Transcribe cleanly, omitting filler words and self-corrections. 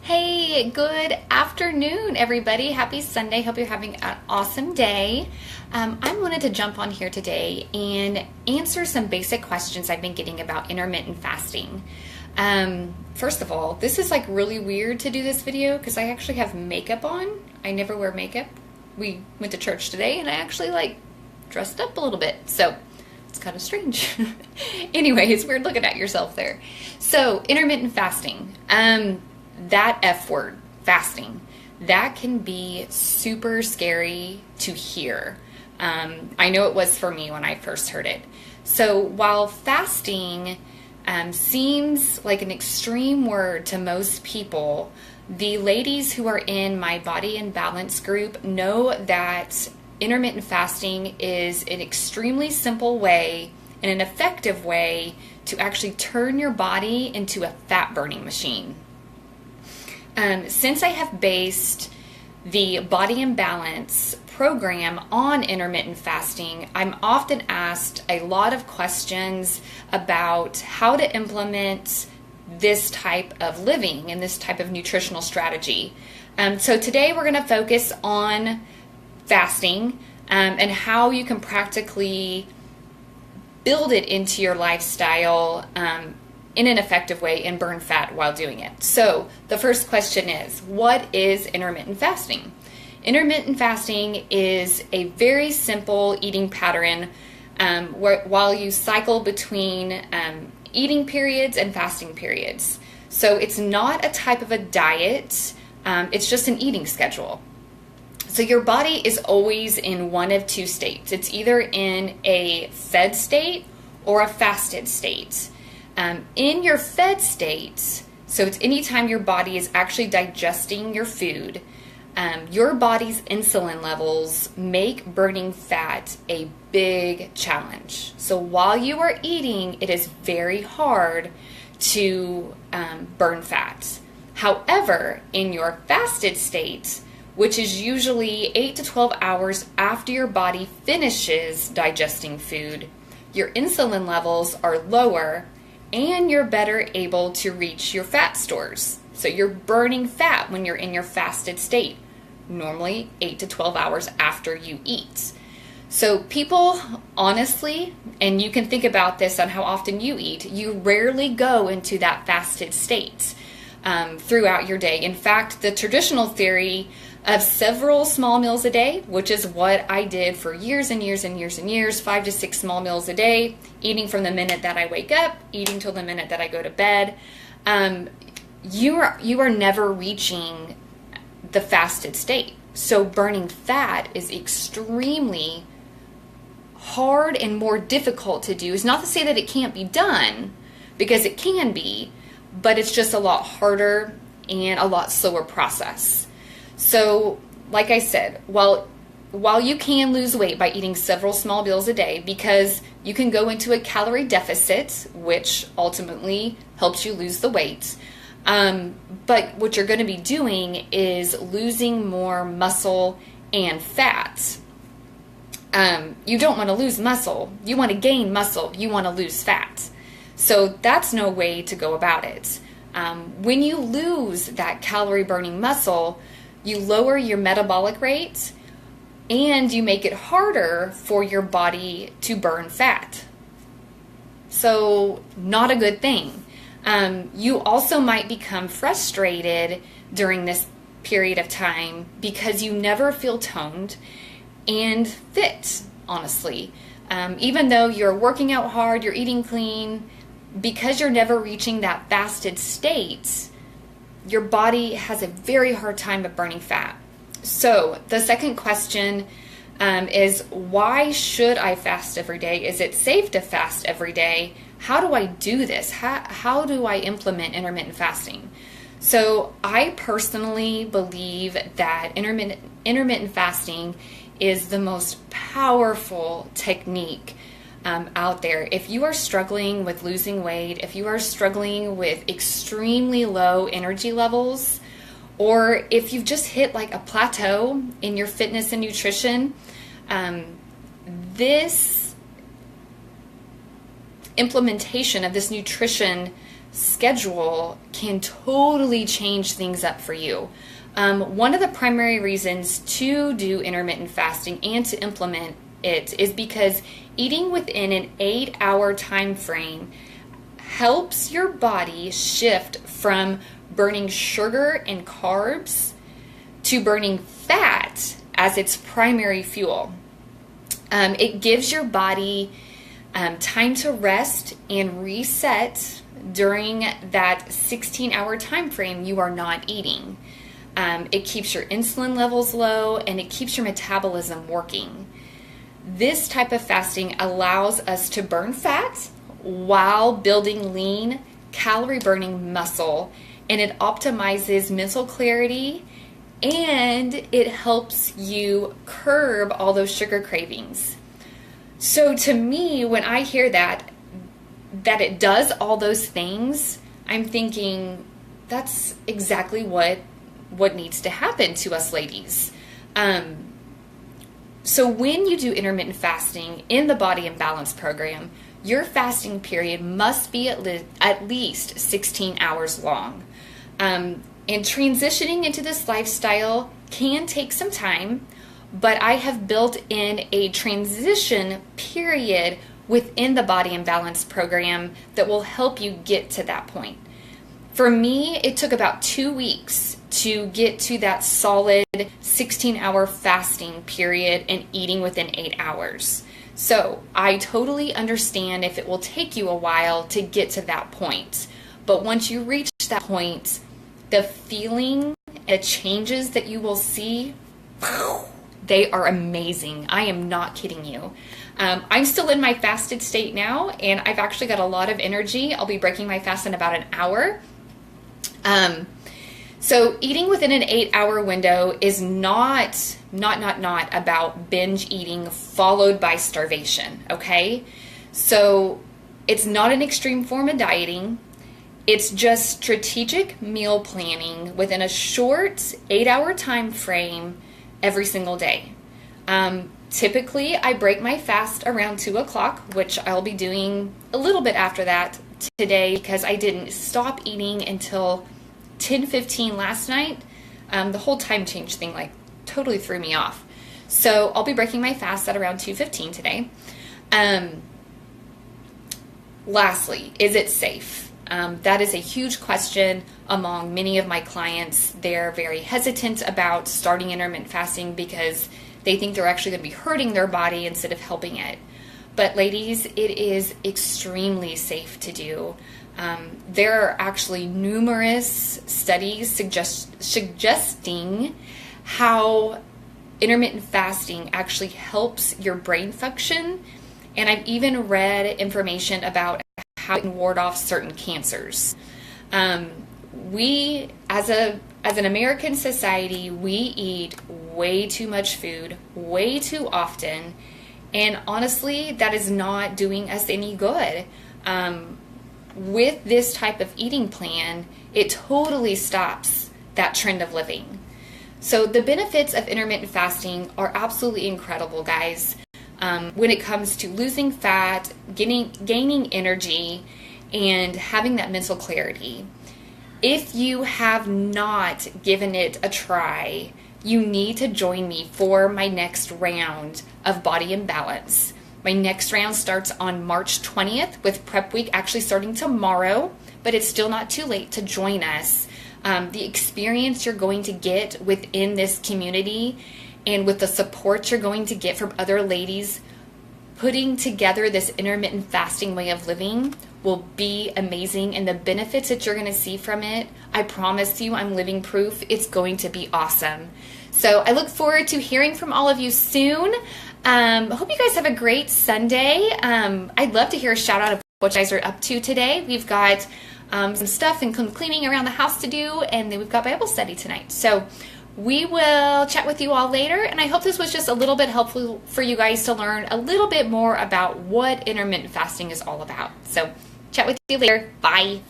Hey, good afternoon, everybody. Happy Sunday. Hope you're having an awesome day. I wanted to jump on here today and answer some basic questions I've been getting about intermittent fasting. First of all, this is like really weird to do this video because I actually have makeup on. I never wear makeup. We went to church today and I actually dressed up a little bit. So it's kind of strange. Anyway, it's weird looking at yourself there. So intermittent fasting. That F word, fasting, that can be super scary to hear. I know it was for me when I first heard it. So while fasting seems like an extreme word to most people, the ladies who are in my Body and Balance group know that intermittent fasting is an extremely simple way and an effective way to actually turn your body into a fat burning machine. Since I have based the Body and Balance program on intermittent fasting, I'm often asked a lot of questions about how to implement this type of living and this type of nutritional strategy. So today we're going to focus on fasting and how you can practically build it into your lifestyle in an effective way and burn fat while doing it. So the first question is, what is intermittent fasting? Intermittent fasting is a very simple eating pattern while you cycle between eating periods and fasting periods. So it's not a type of a diet, it's just an eating schedule. So your body is always in one of two states. It's either in a fed state or a fasted state. In your fed state, so it's anytime your body is actually digesting your food, your body's insulin levels make burning fat a big challenge. So while you are eating, it is very hard to burn fat. However, in your fasted state, which is usually 8 to 12 hours after your body finishes digesting food, your insulin levels are lower and you're better able to reach your fat stores. So you're burning fat when you're in your fasted state, normally 8 to 12 hours after you eat. So people, honestly, and you can think about this on how often you eat, you rarely go into that fasted state throughout your day. In fact, the traditional theory of several small meals a day, which is what I did for years and years and years and years, 5 to 6 small meals a day, eating from the minute that I wake up, eating till the minute that I go to bed. You are never reaching the fasted state. So burning fat is extremely hard and more difficult to do. It's not to say that it can't be done, because it can be, but it's just a lot harder and a lot slower process. So, like I said, while you can lose weight by eating several small meals a day, because you can go into a calorie deficit, which ultimately helps you lose the weight, but what you're going to be doing is losing more muscle and fat. You don't want to lose muscle. You want to gain muscle. You want to lose fat. So that's no way to go about it. When you lose that calorie burning muscle, you lower your metabolic rate and you make it harder for your body to burn fat. So not a good thing. You also might become frustrated during this period of time because you never feel toned and fit, honestly. Even though you're working out hard, you're eating clean, because you're never reaching that fasted state, your body has a very hard time of burning fat. So the second question is, why should I fast every day? Is it safe to fast every day? How do I do this? How do I implement intermittent fasting? So I personally believe that intermittent fasting is the most powerful technique out there. If you are struggling with losing weight, if you are struggling with extremely low energy levels, or if you've just hit like a plateau in your fitness and nutrition, this implementation of this nutrition schedule can totally change things up for you. One of the primary reasons to do intermittent fasting and to implement it is because eating within an 8-hour time frame helps your body shift from burning sugar and carbs to burning fat as its primary fuel. It gives your body time to rest and reset during that 16-hour time frame you are not eating. It keeps your insulin levels low and it keeps your metabolism working. This type of fasting allows us to burn fat while building lean, calorie-burning muscle, and it optimizes mental clarity, and it helps you curb all those sugar cravings. So to me, when I hear that it does all those things, I'm thinking that's exactly what needs to happen to us ladies. So when you do intermittent fasting in the Body and Balance program, your fasting period must be at least 16 hours long. And transitioning into this lifestyle can take some time, but I have built in a transition period within the Body and Balance program that will help you get to that point. For me, it took about 2 weeks to get to that solid 16-hour fasting period and eating within 8 hours. So I totally understand if it will take you a while to get to that point. But once you reach that point, the feeling and the changes that you will see, they are amazing. I am not kidding you. I'm still in my fasted state now, and I've actually got a lot of energy. I'll be breaking my fast in about an hour. So eating within an 8-hour window is not about binge eating followed by starvation, okay? So it's not an extreme form of dieting. It's just strategic meal planning within a short 8-hour time frame every single day. Typically, I break my fast around 2 o'clock, which I'll be doing a little bit after that today because I didn't stop eating until 10:15 last night. The whole time change thing totally threw me off. So I'll be breaking my fast at around 2:15 today. Lastly, is it safe? That is a huge question among many of my clients. They're very hesitant about starting intermittent fasting because they think they're actually going to be hurting their body instead of helping it. But ladies, it is extremely safe to do. There are actually numerous studies suggesting how intermittent fasting actually helps your brain function, and I've even read information about how it can ward off certain cancers. We, as an American society, we eat way too much food, way too often, and honestly, that is not doing us any good. With this type of eating plan, it totally stops that trend of living. So the benefits of intermittent fasting are absolutely incredible, guys. When it comes to losing fat, gaining energy, and having that mental clarity. If you have not given it a try, you need to join me for my next round of Body and Balance. My next round starts on March 20th with Prep Week actually starting tomorrow, but it's still not too late to join us. The experience you're going to get within this community and with the support you're going to get from other ladies putting together this intermittent fasting way of living will be amazing, and the benefits that you're going to see from it, I promise you, I'm living proof, it's going to be awesome. So I look forward to hearing from all of you soon. Hope you guys have a great Sunday. I'd love to hear a shout out of what you guys are up to today. We've got some stuff and some cleaning around the house to do, and then we've got Bible study tonight. So we will chat with you all later, and I hope this was just a little bit helpful for you guys to learn a little bit more about what intermittent fasting is all about. So chat with you later. Bye.